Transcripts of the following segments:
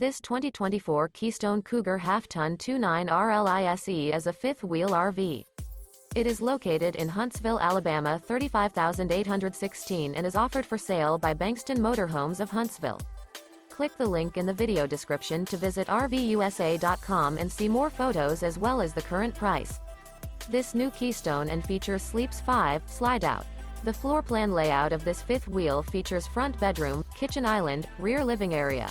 This 2024 Keystone Cougar Half-Ton 29 RLISE is a fifth-wheel RV. It is located in Huntsville, Alabama 35816 and is offered for sale by Bankston Motorhomes of Huntsville. Click the link in the video description to visit RVUSA.com and see more photos as well as the current price. This new Keystone and features Sleeps 5 Slideout. The floor plan layout of this fifth wheel features front bedroom, kitchen island, rear living area.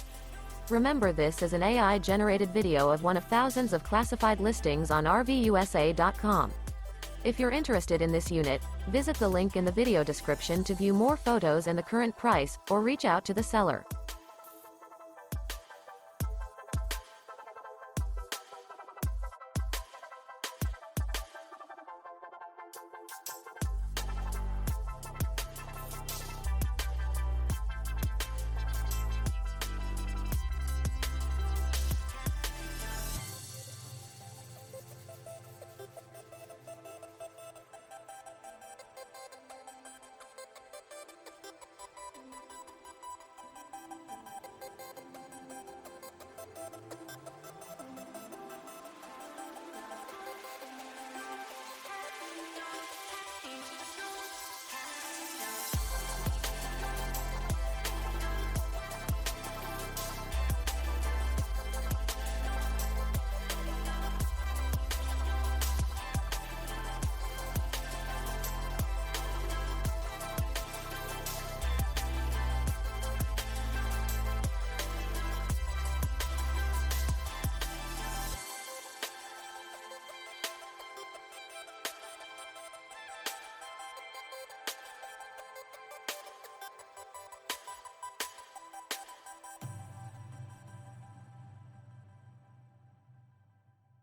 Remember, this is an AI-generated video of one of thousands of classified listings on RVUSA.com. If you're interested in this unit, visit the link in the video description to view more photos and the current price, or reach out to the seller.